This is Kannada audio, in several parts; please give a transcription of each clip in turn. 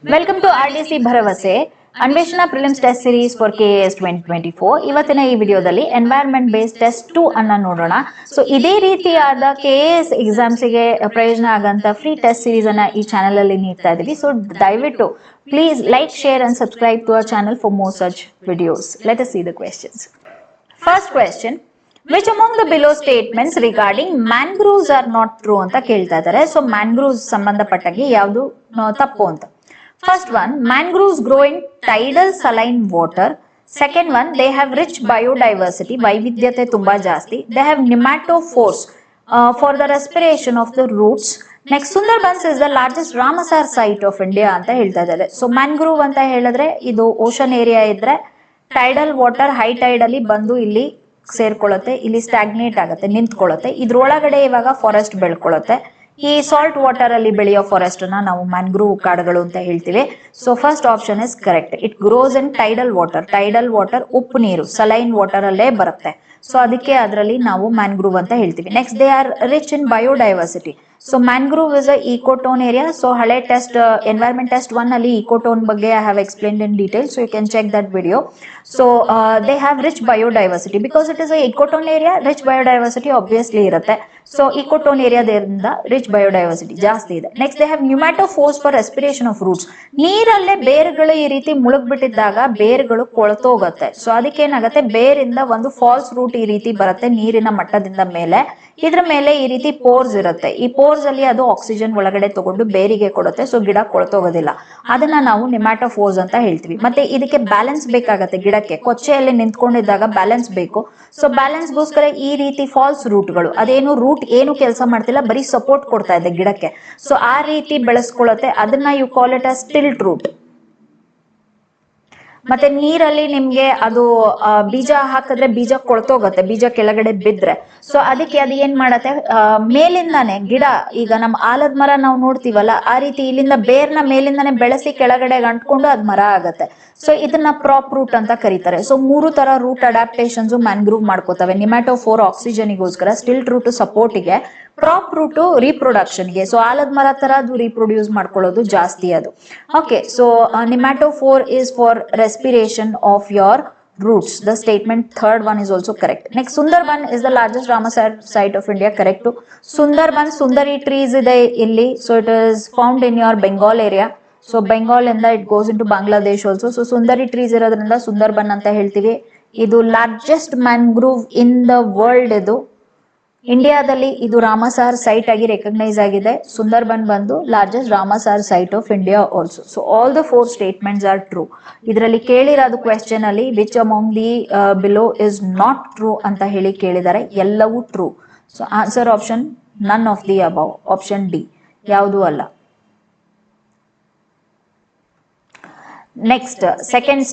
Welcome to RDC Bharavase Anveshana prelims test series for KAS 2024. ಇವತ್ತಿನ ಈ ವಿಡಿಯೋದಲ್ಲಿ ಎನ್ವೈರನ್ಮೆಂಟ್ ಬೇಸ್ಡ್ ಟೆಸ್ಟ್ 2 ಅನ್ನ ನೋಡೋಣ. ಸೊ ಇದೇ ರೀತಿಯಾದ KAS ಎಕ್ಸಾಮ್ಸ್ಗೆ ಪ್ರಯೋಜನ ಆಗಂತ ಫ್ರೀ ಟೆಸ್ಟ್ ಸೀರೀಸ್ ಅನ್ನ ಈ ಚಾನೆಲ್ ಅಲ್ಲಿ ನೀಡ್ತಾ ಇದೀವಿ. ಸೊ ದಯವಿಟ್ಟು please like, share and subscribe to our channel for more such videos. Let us see the questions. First question, which among the below statements regarding mangroves are not true ಅಂತ ಕೇಳ್ತಾ ಇದ್ದಾರೆ. ಸೊ ಮ್ಯಾಂಗ್ರೋವ್ಸ್ ಸಂಬಂಧಪಟ್ಟಾಗಿ ಯಾವುದು ತಪ್ಪು ಅಂತ. First one, mangroves grow in tidal saline water. Second one, they have rich biodiversity, ವೈವಿಧ್ಯತೆ ತುಂಬಾ ಜಾಸ್ತಿ. They have nematophores for the respiration of the roots. Next, Sundarbans is the largest Ramsar site of India ಅಂತ ಹೇಳ್ತಾ ಇದ್ದಾರೆ. ಸೊ ಮ್ಯಾಂಗ್ರೋವ್ ಅಂತ ಹೇಳಿದ್ರೆ ಇದು ಓಷನ್ ಏರಿಯಾ ಇದ್ರೆ ಟೈಡಲ್ ವಾಟರ್ ಹೈ ಟೈಡ್ ಅಲ್ಲಿ ಬಂದು ಇಲ್ಲಿ ಸೇರ್ಕೊಳ್ಳುತ್ತೆ, ಇಲ್ಲಿ ಸ್ಟಾಗ್ನೇಟ್ ಆಗುತ್ತೆ, ನಿಂತ್ಕೊಳ್ಳುತ್ತೆ. ಇದ್ರೊಳಗಡೆ ಇವಾಗ ಫಾರೆಸ್ಟ್ ಬೆಳ್ಕೊಳ್ಳುತ್ತೆ. ಈ ಸಾಲ್ಟ್ ವಾಟರ್ ಅಲ್ಲಿ ಬೆಳೆಯೋ ಫಾರೆಸ್ಟ್ ನ ನಾವು ಮ್ಯಾಂಗ್ರೋವ್ ಕಾಡುಗಳು ಅಂತ ಹೇಳ್ತೀವಿ. So first option is correct. It gross in tidal water. Tidal water ಉಪ್ಪು ನೀರು, ಸಲೈನ್ ವಾಟರ್ ಅಲ್ಲೇ ಬರುತ್ತೆ. ಸೊ ಅದಕ್ಕೆ ಅದರಲ್ಲಿ ನಾವು ಮ್ಯಾಂಗ್ರೋವ್ ಅಂತ ಹೇಳ್ತೀವಿ. Next, they are rich in biodiversity. So mangrove is a ecotone area. So ಹಳೆ ಟೆಸ್ಟ್ ಎನ್ವೈರನ್ಮೆಂಟ್ ಟೆಸ್ಟ್ 1 ಅಲ್ಲಿ ಇಕೋಟೋನ್ ಬಗ್ಗೆ I have explained in detail. So you can check that video. So they have rich biodiversity because it is a ecotone area. Rich biodiversity obviously ಇರುತ್ತೆ. ಸೊ ಇಕೋಟೋನ್ ಏರಿಯಾದಿಂದ ರಿಚ್ ಬಯೋಡೈವರ್ಸಿಟಿ ಜಾಸ್ತಿ ಇದೆ. Next, they have pneumatophores for respiration of roots. ನೀರಲ್ಲೇ ಬೇರುಗಳು ಈ ರೀತಿ ಮುಳುಗ್ಬಿಟ್ಟಿದ್ದಾಗ ಬೇರುಗಳು ಕೊಳ್ತೋಗುತ್ತೆ. ಸೊ ಅದಕ್ಕೆ ಏನಾಗುತ್ತೆ, ಬೇರಿಂದ ಒಂದು ಫಾಲ್ಸ್ ರೂಟ್ ಈ ರೀತಿ ಬರುತ್ತೆ ನೀರಿನ ಮಟ್ಟದಿಂದ ಮೇಲೆ. ಇದ್ರ ಮೇಲೆ ಈ ರೀತಿ ಪೋರ್ಸ್ ಇರುತ್ತೆ. ಈ ಪೋರ್ಸ್ ಅಲ್ಲಿ ಅದು ಆಕ್ಸಿಜನ್ ಒಳಗಡೆ ತಗೊಂಡು ಬೇರಿಗೆ ಕೊಡುತ್ತೆ. ಸೊ ಗಿಡ ಕೊಳ್ತೋಗೋದಿಲ್ಲ. ಅದನ್ನ ನಾವು ನಿಮ್ಯಾಟೋಫೋರ್ಸ್ ಅಂತ ಹೇಳ್ತೀವಿ. ಮತ್ತೆ ಇದಕ್ಕೆ ಬ್ಯಾಲೆನ್ಸ್ ಬೇಕಾಗತ್ತೆ. ಗಿಡಕ್ಕೆ ಕೊಚ್ಚೆಯಲ್ಲಿ ನಿಂತ್ಕೊಂಡಿದ್ದಾಗ ಬ್ಯಾಲೆನ್ಸ್ ಬೇಕು. ಸೊ ಬ್ಯಾಲೆನ್ಸ್ಗೋಸ್ಕರ ಈ ರೀತಿ ಫಾಲ್ಸ್ ರೂಟ್ಗಳು, ಅದೇನು ರೂಟ್ ಏನು ಕೆಲಸ ಮಾಡ್ತಿಲ್ಲ, ಬರೀ ಸಪೋರ್ಟ್ ಕೊಡ್ತಾ ಇದೆ ಗಿಡಕ್ಕೆ. ಸೊ ಆ ರೀತಿ ಬೆಳೆಸ್ಕೊಳ್ಳುತ್ತೆ. ಅದನ್ನ you call it as tilt root. ಮತ್ತೆ ನೀರಲ್ಲಿ ನಿಮ್ಗೆ ಅದು ಬೀಜ ಹಾಕಿದ್ರೆ ಬೀಜ ಕೊಳ್ತೋಗತ್ತೆ, ಬೀಜ ಕೆಳಗಡೆ ಬಿದ್ರೆ. ಸೊ ಅದಕ್ಕೆ ಅದು ಏನ್ ಮಾಡತ್ತೆ, ಮೇಲಿಂದಾನೆ ಗಿಡ, ಈಗ ನಮ್ಮ ಆಲದ ಮರ ನಾವು ನೋಡ್ತೀವಲ್ಲ, ಆ ರೀತಿ ಇಲ್ಲಿಂದ ಬೇರ್ನ ಮೇಲಿಂದಾನೆ ಬೆಳೆಸಿ ಕೆಳಗಡೆ ಅಂಟ್ಕೊಂಡು ಅದ್ ಮರ ಆಗತ್ತೆ. ಸೊ ಇದನ್ನ ಪ್ರಾಪ್ ರೂಟ್ ಅಂತ ಕರೀತಾರೆ. ಸೊ 3 ತರ ರೂಟ್ ಅಡಾಪ್ಟೇಷನ್ಸ್ ಮ್ಯಾಂಗ್ರೋವ್ ಮಾಡ್ಕೋತವೆ. ನಿಮ್ಯಾಟೋಫೋರ್ ಆಕ್ಸಿಜನ್ಗೋಸ್ಕರ, ಸ್ಟಿಲ್ಟ್ ರೂಟ್ ಸಪೋರ್ಟ್ಗೆ, ಪ್ರಾಪ್ ರೂಟ್ ರೀಪ್ರೊಡಕ್ಷನ್ಗೆ. ಸೊ ಆಲದ ಮರ ತರ ಅದು ರೀಪ್ರೊಡ್ಯೂಸ್ ಮಾಡ್ಕೊಳ್ಳೋದು ಜಾಸ್ತಿ ಅದು. Okay, so pneumatophore is for respiration of your roots. The statement third one is also correct. Next, Sundarban is the largest Ramsar site of India. Correct to Sundarban. Sundari trees ide illi. So it is found in your Bengal area. So Bengal inda it goes into Bangladesh also. So Sundari trees irodrinda Sundarban anta ಹೇಳ್ತೀವಿ. ಇದು largest mangrove in the world. ಇದು ಇಂಡಿಯಾದಲ್ಲಿ ಇದು ರಾಮಸಾರ್ ಸೈಟ್ ಆಗಿ ರೆಕಗ್ನೈಸ್ ಆಗಿದೆ. ಸುಂದರ್ಬನ್ ಬಂದು largest Ramsar site of India also. So all the 4 statements are true. ಇದರಲ್ಲಿ ಕೇಳಿರೋದು ಕ್ವೆಶ್ಚನ್ ಅಲ್ಲಿ which among the below is not true ಅಂತ ಹೇಳಿ ಕೇಳಿದ್ದಾರೆ. ಎಲ್ಲವೂ true. So answer option none of the above, option D, ಯಾವುದೂ ಅಲ್ಲ. Next, second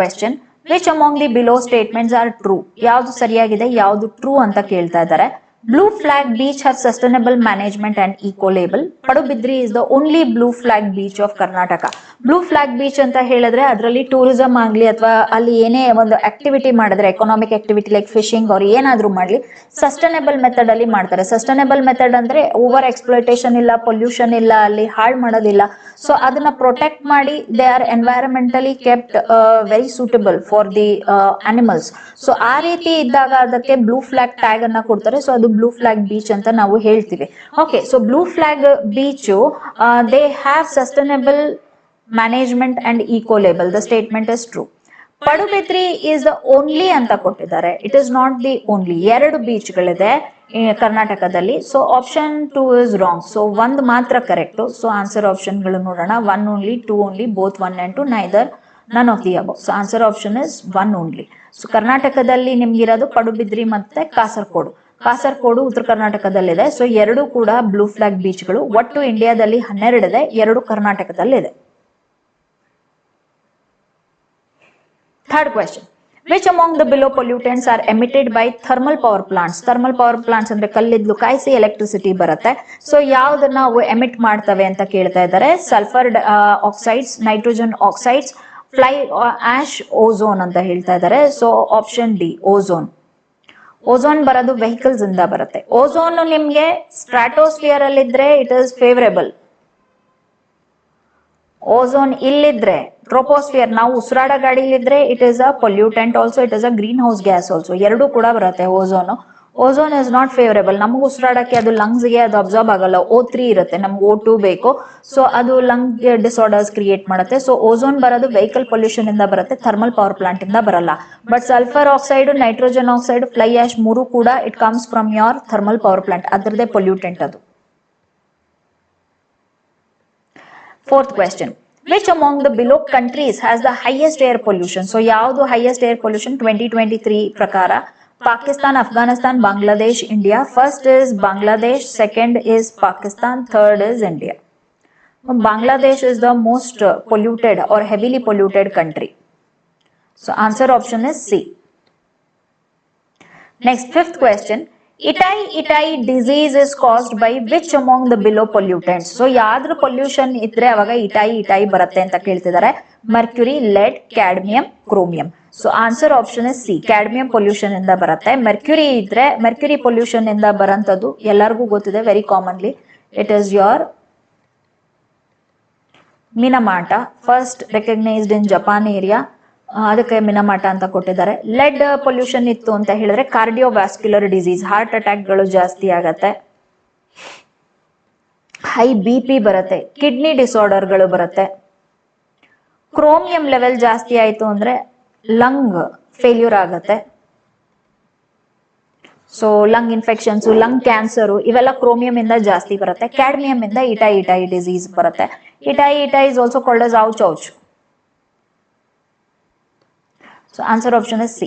question, which among the below statements are true. ಯಾವ್ದು ಸರಿಯಾಗಿದೆ, ಯಾವ್ದು ಟ್ರೂ ಅಂತ ಕೇಳ್ತಾ ಇದ್ದಾರೆ. Blue flag beach have sustainable management and eco label. Padubidri is the only blue flag beach of Karnataka. Blue flag beach ಅಂತ ಹೇಳಿದ್ರೆ ಅದರಲ್ಲಿ ಟೂರಿಸಂ ಆಗ್ಲಿ ಅಥವಾ ಅಲ್ಲಿ ಏನೇ ಒಂದು ಆಕ್ಟಿವಿಟಿ ಮಾಡಿದ್ರೆ, ಎಕನಾಮಿಕ್ ಆಕ್ಟಿವಿಟಿ ಲೈಕ್ ಫಿಶಿಂಗ್ ಅವ್ರು ಏನಾದ್ರೂ ಮಾಡ್ಲಿ, ಸಸ್ಟೈನಬಲ್ ಮೆಥಡ್ ಅಲ್ಲಿ ಮಾಡ್ತಾರೆ. ಸಸ್ಟೈನಬಲ್ ಮೆಥಡ್ ಅಂದ್ರೆ ಓವರ್ ಎಕ್ಸ್ಪ್ಲೋಟೇಷನ್ ಇಲ್ಲ, ಪೊಲ್ಯೂಷನ್ ಇಲ್ಲ, ಅಲ್ಲಿ ಹಾಳು ಮಾಡೋದಿಲ್ಲ. ಸೊ ಅದನ್ನ ಪ್ರೊಟೆಕ್ಟ್ ಮಾಡಿ they are environmentally kept very suitable for the animals. So ಆ ರೀತಿ ಇದ್ದಾಗ ಅದಕ್ಕೆ ಬ್ಲೂ ಫ್ಲಾಗ್ ಟ್ಯಾಗ್ ಅನ್ನ ಕೊಡ್ತಾರೆ. ಸೊ ಅದು ಬ್ಲೂ ಫ್ಲಾಗ್ ಬೀಚ್ ಅಂತ ನಾವು ಹೇಳ್ತೀವಿ. Okay, so blue flag beach they have sustainable management and eco label. The statement is true. Padubidri is the only ಅಂತ ಕೊಟ್ಟಿದ್ದಾರೆ. It is not the only. 2 ಬೀಚ್ಗಳಿದೆ ಕರ್ನಾಟಕದಲ್ಲಿ. So option 2 is wrong. So 1 ಮಾತ್ರ ಕರೆಕ್ಟ್. ಸೊ ಆನ್ಸರ್ ಆಪ್ಷನ್ ಗಳು ನೋಡೋಣ. 1 only, 2 only, both 1 and 2, neither, none of the above. So answer option is 1 only. So ಕರ್ನಾಟಕದಲ್ಲಿ ನಿಮ್ಗಿರೋದು ಪಡುಬಿದ್ರಿ ಮತ್ತೆ ಕಾಸರಗೋಡು. ಕಾಸರಗೋಡು ಉತ್ತರ ಕರ್ನಾಟಕದಲ್ಲಿದೆ. ಸೊ 2 ಕೂಡ ಬ್ಲೂ ಫ್ಲಾಗ್ ಬೀಚ್ಗಳು. ಒಟ್ಟು ಇಂಡಿಯಾದಲ್ಲಿ 12 ಇದೆ, 2 ಕರ್ನಾಟಕದಲ್ಲಿದೆ. Third question, which among the below pollutants are emitted by thermal power plants. Thermal power plants ಅಂದ್ರೆ ಕಲ್ಲಿದ್ಲು ಕಾಯಿಸಿ ಎಲೆಕ್ಟ್ರಿಸಿಟಿ ಬರುತ್ತೆ. ಸೊ ಯಾವ್ದನ್ನ ನಾವು ಎಮಿಟ್ ಮಾಡ್ತವೆ ಅಂತ ಕೇಳ್ತಾ ಇದ್ದಾರೆ. Sulphur oxides, nitrogen oxides, fly ash, ozone ಅಂತ ಹೇಳ್ತಾ ಇದ್ದಾರೆ. So option D, ozone. Ozone ಬರೋದು ವೆಹಿಕಲ್ಸ್ ಇಂದ ಬರುತ್ತೆ. ಓಝೋನ್ ನಿಮ್ಗೆ ಸ್ಟ್ರಾಟೋಸ್ಫಿಯರ್ ಅಲ್ಲಿ ಇದ್ರೆ ಇಟ್ ಇಸ್ ಫೇವರೇಬಲ್. ಓಝೋನ್ ಇಲ್ಲಿದ್ರೆ ಟ್ರೋಪೋಸ್ಫಿಯರ್ ನಾವು ಉಸಿರಾಡೋ ಗಾಡಿಲಿದ್ರೆ it is a pollutant also, it is a green house gas also, ಎರಡೂ ಕೂಡ ಬರುತ್ತೆ ozone. Ozone is not favourable, ನಮ್ಗೆ ಉಸಿರಾಡಕ್ಕೆ ಅದು ಲಂಗ್ಸ್ಗೆ ಅದು ಅಬ್ಸಾರ್ಬ್ ಆಗಲ್ಲ. O3 ಇರುತ್ತೆ, ನಮ್ಗೆ O2 ಬೇಕು. ಸೊ ಅದು ಲಂಗ್ ಡಿಸಾರ್ಡರ್ಸ್ ಕ್ರಿಯೇಟ್ ಮಾಡುತ್ತೆ. ಸೊ ಓಝೋನ್ ಬರೋದು ವೆಹಿಕಲ್ ಪೊಲ್ಯೂಷನ್ ಇಂದ ಬರುತ್ತೆ, ಥರ್ಮಲ್ ಪವರ್ ಪ್ಲಾಂಟ್ ಇಂದ ಬರಲ್ಲ. But sulphur oxide, nitrogen oxide, fly ash ಮೂರು ಕೂಡ it comes from your thermal power plant, ಅದರದೇ ಪೊಲ್ಯೂಟೆಂಟ್ ಅದು. Fourth question, which among the below countries has the highest air pollution? So ಯಾವುದು highest air pollution 2023 ಪ್ರಕಾರ? Pakistan, Afghanistan, Bangladesh, India. First is Bangladesh, second is Pakistan, third is India. Bangladesh is the most polluted or heavily polluted country. So answer option is C. Next, fifth question, itai disease is caused by which among the below pollutants? So ಯಾವ್ದ್ರ ಪೊಲ್ಯೂಷನ್ ಇದ್ರೆ ಅವಾಗ ಇಟೈ ಬರುತ್ತೆ ಅಂತ ಕೇಳ್ತಿದ್ದಾರೆ. Mercury, lead, cadmium, chromium. So answer option is C, cadmium pollution ಇಂದ ಬರುತ್ತೆ. ಮೆರ್ಕ್ಯುರಿ ಇದ್ರೆ ಮೆರ್ಕ್ಯುರಿ ಪೊಲ್ಯೂಷನ್ ಇಂದ ಬರಂತದ್ದು ಎಲ್ಲರಿಗೂ ಗೊತ್ತಿದೆ, very commonly it is your Minamata, first recognised in Japan area, ಅದಕ್ಕೆ ಮಿನಮಾಟ ಅಂತ ಕೊಟ್ಟಿದ್ದಾರೆ. ಲೆಡ್ ಪೊಲ್ಯೂಷನ್ ಇತ್ತು ಅಂತ ಹೇಳಿದ್ರೆ ಕಾರ್ಡಿಯೋವ್ಯಾಸ್ಕ್ಯುಲರ್ ಡಿಸೀಸ್, ಹಾರ್ಟ್ ಅಟ್ಯಾಕ್ಗಳು ಜಾಸ್ತಿ ಆಗತ್ತೆ, ಹೈ BP ಬರುತ್ತೆ, ಕಿಡ್ನಿ ಡಿಸಾರ್ಡರ್ಗಳು ಬರುತ್ತೆ. ಕ್ರೋಮಿಯಂ ಲೆವೆಲ್ ಜಾಸ್ತಿ ಆಯ್ತು ಅಂದ್ರೆ ಲಂಗ್ ಫೇಲ್ಯೂರ್ ಆಗತ್ತೆ. So lung infections, lung cancer ಇವೆಲ್ಲ ಕ್ರೋಮಿಯಂ ಇಂದ ಜಾಸ್ತಿ ಬರುತ್ತೆ. ಕ್ಯಾಡ್ಮಿಯಂ ಇಂದ ಇಟೈ ಡಿಸೀಸ್ ಬರುತ್ತೆ. Itai is also called as ouch. So answer option is C.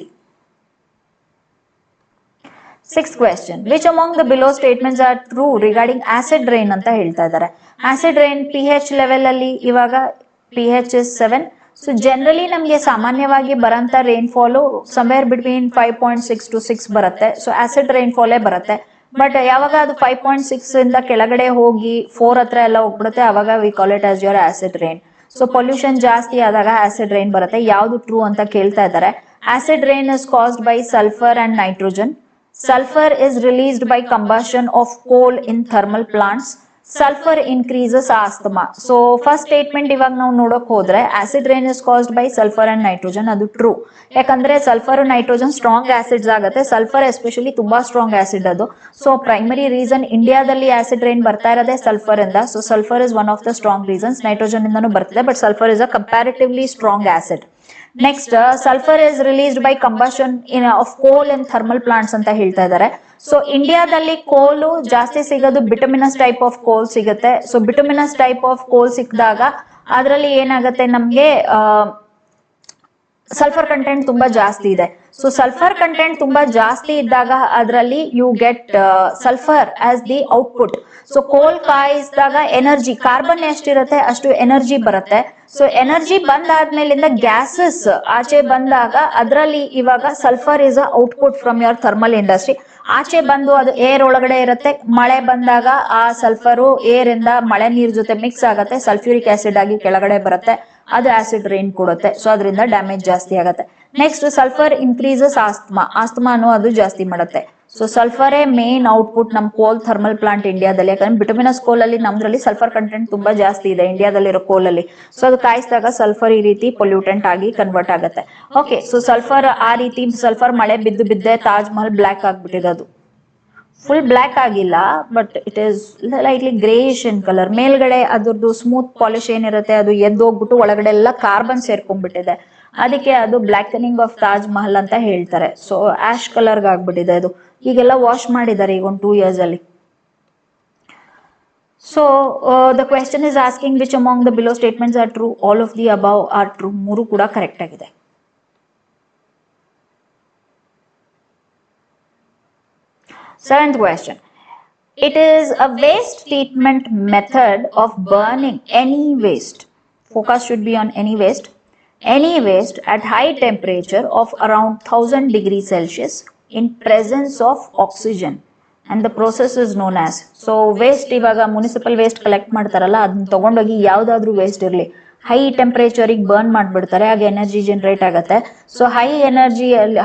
Sixth question, which among the below statements are true regarding acid rain ಅಂತ ಹೇಳ್ತಾ ಇದ್ದಾರೆ. ಆಸಿಡ್ ರೈನ್ pH ಲೆವೆಲ್ ಅಲ್ಲಿ ಇವಾಗ pH is 7. ಸೊ ಜನರಲಿ ನಮಗೆ ಸಾಮಾನ್ಯವಾಗಿ ಬರಂತ rain fall somewhere between 5.6 to 6 ಬರುತ್ತೆ. ಸೊ ಆಸಿಡ್ ರೈನ್ ಫಾಲೇ ಬರುತ್ತೆ. ಬಟ್ ಯಾವಾಗ ಅದು 5.6 ಇಂದ ಕೆಳಗಡೆ ಹೋಗಿ 4 ಹತ್ರ ಎಲ್ಲ ಹೋಗ್ಬಿಡುತ್ತೆ, ಅವಾಗ we call it as your acid rain. So pollution ಜಾಸ್ತಿ ಆದಾಗ ಆಸಿಡ್ ರೈನ್ ಬರುತ್ತೆ. ಯಾವ್ದು ಟ್ರೂ ಅಂತ ಕೇಳ್ತಾ ಇದ್ದಾರೆ. Acid rain is caused by sulphur and nitrogen. Sulphur is released by combustion of ಕೋಲ್ ಇನ್ thermal plants. Sulphur increases asthma. So first statement ಇವಾಗ ನಾವು ನೋಡಕ್ ಹೋದ್ರೆ acid rain is caused by sulphur and nitrogen, ಅದು ಟ್ರೂ. ಯಾಕಂದ್ರೆ ಸಲ್ಫರ್ ನೈಟ್ರೋಜನ್ ಸ್ಟ್ರಾಂಗ್ ಆಸಿಡ್ಸ್ ಆಗುತ್ತೆ. ಸಲ್ಫರ್ ಎಸ್ಪೆಷಲಿ ತುಂಬಾ ಸ್ಟ್ರಾಂಗ್ ಆಸಿಡ್ ಅದು. ಸೊ ಪ್ರೈಮರಿ ರೀಸನ್ ಇಂಡಿಯಾದಲ್ಲಿ ಆಸಿಡ್ ರೈನ್ ಬರ್ತಾ ಇರೋದೇ ಸಲ್ಫರ್ ಇಂದ. So sulphur is one of the strong reasons. Nitrogen ಇಂದನೂ ಬರ್ತಿದೆ, but sulphur is a comparatively strong acid. Next, sulphur is released by combustion of ಕೋಲ್ ಇನ್ ಥರ್ಮಲ್ ಪ್ಲಾಂಟ್ಸ್ ಅಂತ ಹೇಳ್ತಾ ಇದ್ದಾರೆ. ಸೊ ಇಂಡಿಯಾದಲ್ಲಿ ಕೋಲು ಜಾಸ್ತಿ ಸಿಗೋದು ಬಿಟಮಿನಸ್ ಟೈಪ್ ಆಫ್ ಕೋಲ್ ಸಿಗುತ್ತೆ. ಸೊ ಬಿಟಮಿನಸ್ ಟೈಪ್ ಆಫ್ ಕೋಲ್ ಸಿಕ್ಕಿದಾಗ ಅದರಲ್ಲಿ ಏನಾಗುತ್ತೆ, ನಮ್ಗೆ ಸಲ್ಫರ್ ಕಂಟೆಂಟ್ ತುಂಬಾ ಜಾಸ್ತಿ ಇದೆ. ಸೊ ಸಲ್ಫರ್ ಕಂಟೆಂಟ್ ತುಂಬಾ ಜಾಸ್ತಿ ಇದ್ದಾಗ ಅದರಲ್ಲಿ you get sulphur as the output. So coal ಕಾಯಿಸಿದಾಗ ಎನರ್ಜಿ, ಕಾರ್ಬನ್ ಎಷ್ಟಿರುತ್ತೆ ಅಷ್ಟು ಎನರ್ಜಿ ಬರುತ್ತೆ. ಸೊ ಎನರ್ಜಿ ಬಂದಾದ್ಮೇಲಿಂದ ಗ್ಯಾಸಸ್ ಆಚೆ ಬಂದಾಗ ಅದರಲ್ಲಿ ಇವಾಗ sulphur is a output from your thermal industry. ಆಚೆ ಬಂದು ಅದು ಏರ್ ಒಳಗಡೆ ಇರುತ್ತೆ. ಮಳೆ ಬಂದಾಗ ಆ ಸಲ್ಫರು ಏರ್ ಇಂದ ಮಳೆ ನೀರ್ ಜೊತೆ ಮಿಕ್ಸ್ ಆಗುತ್ತೆ, ಸಲ್ಫ್ಯೂರಿಕ್ ಆಸಿಡ್ ಆಗಿ ಕೆಳಗಡೆ ಬರುತ್ತೆ, ಅದು ಆಸಿಡ್ ರೈನ್ ಕೊಡುತ್ತೆ. ಸೊ ಅದರಿಂದ ಡ್ಯಾಮೇಜ್ ಜಾಸ್ತಿ ಆಗುತ್ತೆ. ನೆಕ್ಸ್ಟ್, ಸಲ್ಫರ್ ಇನ್ಕ್ರೀಸಸ್ ಆಸ್ತಮಾನು ಅದು ಜಾಸ್ತಿ ಮಾಡುತ್ತೆ. ಸೊ ಸಲ್ಫರೇ ಮೇನ್ ಔಟ್ಪುಟ್ ನಮ್ ಕೋಲ್ ಥರ್ಮಲ್ ಪ್ಲಾಂಟ್ ಇಂಡಿಯಾದಲ್ಲಿ. ಯಾಕಂದ್ರೆ ಬಿಟಮಿನಸ್ ಕೋಲ್ ಅಲ್ಲಿ ನಮ್ದ್ರಲ್ಲಿ ಸಲ್ಫರ್ ಕಂಟೆಂಟ್ ತುಂಬಾ ಜಾಸ್ತಿ ಇದೆ ಇಂಡಿಯಾದಲ್ಲಿರೋ ಕೋಲ್ ಅಲ್ಲಿ. ಸೊ ಅದು ಕಾಯಿಸಿದಾಗ ಸಲ್ಫರ್ ಈ ರೀತಿ ಪೊಲ್ಯೂಟೆಂಟ್ ಆಗಿ ಕನ್ವರ್ಟ್ ಆಗುತ್ತೆ. ಓಕೆ, ಸೊ ಸಲ್ಫರ್ ಆ ರೀತಿ ಸಲ್ಫರ್ ಮಳೆ ಬಿದ್ದೆ ತಾಜ್ ಮಹಲ್ ಬ್ಲಾಕ್ ಆಗ್ಬಿಟ್ಟಿದೆ. ಅದು ಫುಲ್ ಬ್ಲಾಕ್ ಆಗಿಲ್ಲ, but it is lightly greyish in colour. ಮೇಲ್ಗಡೆ ಅದ್ರದ್ದು ಸ್ಮೂತ್ ಪಾಲಿಶ್ ಏನಿರುತ್ತೆ ಅದು ಎದ್ದೋಗ್ಬಿಟ್ಟು ಒಳಗಡೆ ಎಲ್ಲ ಕಾರ್ಬನ್ ಸೇರ್ಕೊಂಡ್ಬಿಟ್ಟಿದೆ. ಅದಕ್ಕೆ ಅದು ಬ್ಲಾಕನಿಂಗ್ ಆಫ್ ತಾಜ್ ಮಹಲ್ ಅಂತ ಹೇಳ್ತಾರೆ. ಸೊ ಆಶ್ ಕಲರ್ಗೆ ಆಗ್ಬಿಟ್ಟಿದೆ ಅದು. ಈಗೆಲ್ಲ ವಾಶ್ ಮಾಡಿದ್ದಾರೆ ಈಗ ಒಂದು 2 years ಅಲ್ಲಿ. So the question is asking which among the below statements are true? All of the above are true. ಮೂರು ಕೂಡ ಕರೆಕ್ಟ್ ಆಗಿದೆ. Seventh question. It is a waste treatment method of burning any waste. Focus should be on any waste. Any waste at high temperature of around 1000 degrees Celsius in presence of oxygen. And the process is known as. So waste ಇವಾಗ ಮುನಿಸಿಪಲ್ ವೇಸ್ಟ್ ಕಲೆಕ್ಟ್ ಮಾಡ್ತಾರಲ್ಲ, ಅದನ್ನ ತಗೊಂಡೋಗಿ ಯಾವ್ದಾದ್ರು ವೇಸ್ಟ್ ಇರಲಿ ಹೈ ಟೆಂಪರೇಚರಿಗೆ ಬರ್ನ್ ಮಾಡ್ಬಿಡ್ತಾರೆ, ಆಗ ಎನರ್ಜಿ ಜನರೇಟ್ ಆಗುತ್ತೆ. ಸೊ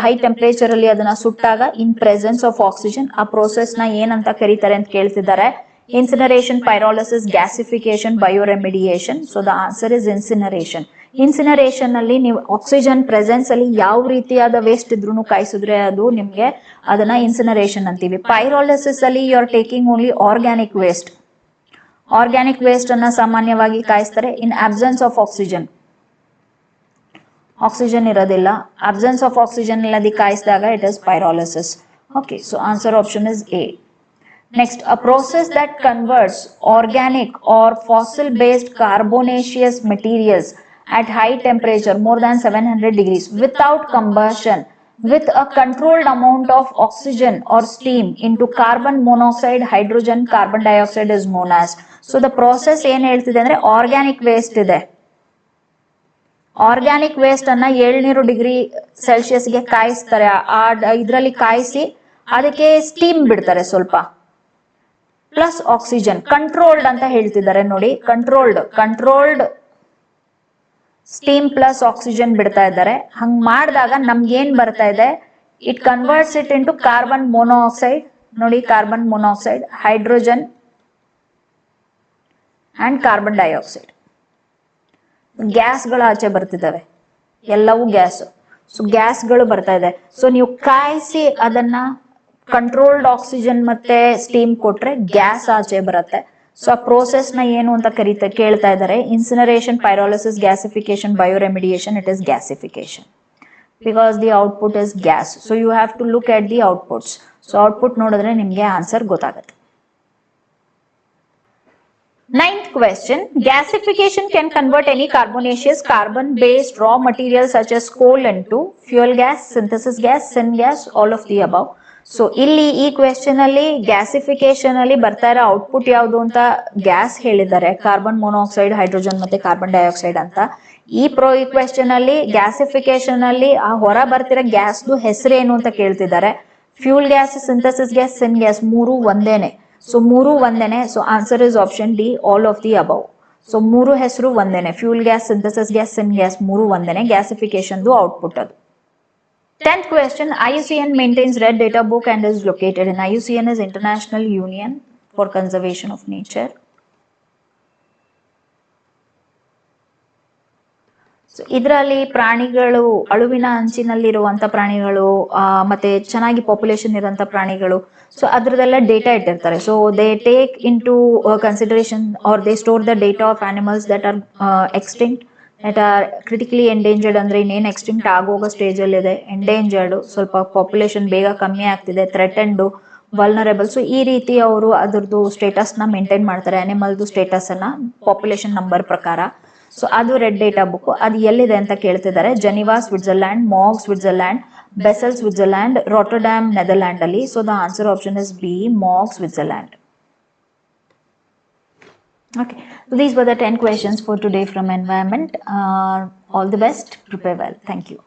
ಹೈ ಟೆಂಪರೇಚರ್ ಅಲ್ಲಿ ಅದನ್ನ ಸುಟ್ಟಾಗ ಇನ್ ಪ್ರೆಸೆನ್ಸ್ ಆಫ್ ಆಕ್ಸಿಜನ್, ಆ ಪ್ರೋಸೆಸ್ ನ ಏನಂತ ಕರೀತಾರೆ ಅಂತ ಕೇಳ್ತಿದ್ದಾರೆ. Incineration, pyrolysis, gasification, bioremediation. So the answer is incineration. ಇನ್ಸಿನರೇಷನ್ ಅಲ್ಲಿ ನೀವು ಆಕ್ಸಿಜನ್ ಪ್ರೆಸೆನ್ಸ್ ಅಲ್ಲಿ ಯಾವ ರೀತಿಯಾದ ವೇಸ್ಟ್ ಇದ್ರೂ ಕಾಯಿಸಿದ್ರೆ ಅದು ನಿಮ್ಗೆ ಅದನ್ನ ಇನ್ಸಿನರೇಷನ್ ಅಂತೀವಿ. ಪೈರೋಲಿಸಿಸ್ ಅಲ್ಲಿ you are taking only organic waste. Organic waste ಅನ್ನ ಸಾಮಾನ್ಯವಾಗಿ ಕಾಯಿಸ್ತಾರೆ in absence of oxygen. Oxygen ಇರೋದಿಲ್ಲ, ಅಬ್ಸೆನ್ಸ್ ಆಫ್ ಆಕ್ಸಿಜನ್ ಇಲ್ಲದೆ ಕಾಯಿಸಿದಾಗ it is pyrolysis. Okay, so answer option is A. Next, a process that converts organic or fossil-based carbonaceous materials at high temperature more than 700 degrees without combustion with a controlled amount of oxygen or steam into carbon monoxide, hydrogen, carbon dioxide is known as. So the process ಏನು ಹೇಳ್ತಿದೆ ಅಂದ್ರೆ organic waste ಇದೆ. ಆರ್ಗ್ಯಾನಿಕ್ ವೇಸ್ಟ್ ಅನ್ನ 700 ಡಿಗ್ರಿ ಸೆಲ್ಸಿಯಸ್ಗೆ ಕಾಯಿಸ್ತಾರೆ. ಇದರಲ್ಲಿ ಕಾಯಿಸಿ ಅದಕ್ಕೆ ಸ್ಟೀಮ್ ಬಿಡ್ತಾರೆ ಸ್ವಲ್ಪ, ಪ್ಲಸ್ ಆಕ್ಸಿಜನ್. ಕಂಟ್ರೋಲ್ಡ್ ಅಂತ ಹೇಳ್ತಿದ್ದಾರೆ ನೋಡಿ, ಕಂಟ್ರೋಲ್ಡ್ ಸ್ಟೀಮ್ ಪ್ಲಸ್ ಆಕ್ಸಿಜನ್ ಬಿಡ್ತಾ ಇದ್ದಾರೆ. ಹಂಗ್ ಮಾಡಿದಾಗ ನಮ್ಗೆ ಏನ್ ಬರ್ತಾ ಇದೆ, it converts it into carbon monoxide. ನೋಡಿ, carbon monoxide, hydrogen and carbon dioxide. ಗ್ಯಾಸ್ಗಳು ಆಚೆ ಬರ್ತಿದ್ದಾವೆ, ಎಲ್ಲವೂ ಗ್ಯಾಸ್. ಸೊ ಗ್ಯಾಸ್ಗಳು ಬರ್ತಾ ಇದೆ. ಸೊ ನೀವು ಕಾಯಿಸಿ ಅದನ್ನ ಕಂಟ್ರೋಲ್ಡ್ ಆಕ್ಸಿಜನ್ ಮತ್ತೆ ಸ್ಟೀಮ್ ಕೊಟ್ರೆ ಗ್ಯಾಸ್ ಆಚೆ ಬರುತ್ತೆ. ಸೊ ಆ ಪ್ರೋಸೆಸ್ ನ ಏನು ಅಂತ ಕೇಳ್ತಾ ಇದ್ದಾರೆ. Incineration, pyrolysis, gasification, bioremediation. It is gasification because the output is gas. So you have to look at the outputs. So output ನೋಡಿದ್ರೆ ನಿಮ್ಗೆ ಆನ್ಸರ್ ಗೊತ್ತಾಗುತ್ತೆ. Ninth question, gasification can convert any carbonaceous carbon-based raw material such as coal into fuel gas, synthesis gas, syngas, all of the above. So ಇಲ್ಲಿ ಈ ಕ್ವೆಶ್ಚನ್ ಅಲ್ಲಿ ಗ್ಯಾಸಿಫಿಕೇಶನ್ ಅಲ್ಲಿ ಬರ್ತಾ ಇರೋ ಔಟ್ಪುಟ್ ಯಾವುದು ಅಂತ ಗ್ಯಾಸ್ ಹೇಳಿದ್ದಾರೆ, ಕಾರ್ಬನ್ ಮೊನೋಆಕ್ಸೈಡ್, ಹೈಡ್ರೋಜನ್ ಮತ್ತೆ ಕಾರ್ಬನ್ ಡೈಆಕ್ಸೈಡ್ ಅಂತ. ಈ ಕ್ವೆಶ್ಚನ್ ಅಲ್ಲಿ ಗ್ಯಾಸಿಫಿಕೇಶನ್ ಅಲ್ಲಿ ಆ ಹೊರ ಬರ್ತಿರೋ ಗ್ಯಾಸ್ದು ಹೆಸರೇನು ಅಂತ ಕೇಳ್ತಿದ್ದಾರೆ. Fuel gas, synthesis gas, syn gas ಮೂರು ಒಂದೇನೆ. ಸೊ ಮೂರು ಒಂದೇನೆ. So answer is option D, all of the above. So ಮೂರು ಹೆಸರು ಒಂದೇನೆ, fuel gas, synthesis gas, syn gas ಮೂರು ಒಂದೇನೆ. ಗ್ಯಾಸಿಫಿಕೇಶನ್ ಔಟ್ಪುಟ್ ಅದು. 10th question, IUCN maintains red data book and is located in. IUCN is International Union for Conservation of Nature. So ಇದರಲ್ಲಿ ಪ್ರಾಣಿಗಳು, ಅಳುವಿನ ಅಂಚಿನಲ್ಲಿರುವಂತ ಪ್ರಾಣಿಗಳು ಮತ್ತೆ ಚೆನ್ನಾಗಿ ಪಾಪ್ಯುಲೇಷನ್ ಇರುವಂತ ಪ್ರಾಣಿಗಳು, ಸೊ ಅದ್ರದೆಲ್ಲ ಡೇಟಾ ಇಟ್ಟಿರ್ತಾರೆ. So they take into consideration or they store the data of animals that are extinct, that are critically endangered. ಅಂದ್ರೆ ಇನ್ನೇನು ಎಕ್ಸ್ಟಿಂಕ್ಟ್ ಆಗೋಗೋ ಸ್ಟೇಜ್ ಅಲ್ಲಿ ಇದೆ, ಎಂಡೇಂಜರ್ಡ್, ಸ್ವಲ್ಪ ಪಾಪ್ಯುಲೇಷನ್ ಬೇಗ ಕಮ್ಮಿ ಆಗ್ತಿದೆ, ಥ್ರೆಟನ್ಡ್, ವಲ್ನರೇಬಲ್. ಸೊ ಈ ರೀತಿ ಅವರು ಅದ್ರದ್ದು ಸ್ಟೇಟಸ್ ನ ಮೇಂಟೈನ್ ಮಾಡ್ತಾರೆ, ಅನಿಮಲ್ದು ಸ್ಟೇಟಸ್ ಅನ್ನ ಪಾಪ್ಯುಲೇಷನ್ ನಂಬರ್ ಪ್ರಕಾರ. ಸೊ ಅದು ರೆಡ್ ಡೇಟಾ ಬುಕ್. ಅದು ಎಲ್ಲಿದೆ ಅಂತ ಕೇಳ್ತಿದ್ದಾರೆ. ಜೆನಿವಾ ಸ್ವಿಟ್ಜರ್ಲ್ಯಾಂಡ್, ಮಾಗ್ Switzerland, Basel Switzerland, Rotterdam Netherland ಅಲ್ಲಿ. So the answer option is B, ಮಾಗ್ Switzerland. Okay, so these were the 10 questions for today from environment. All the best, prepare well. Thank you.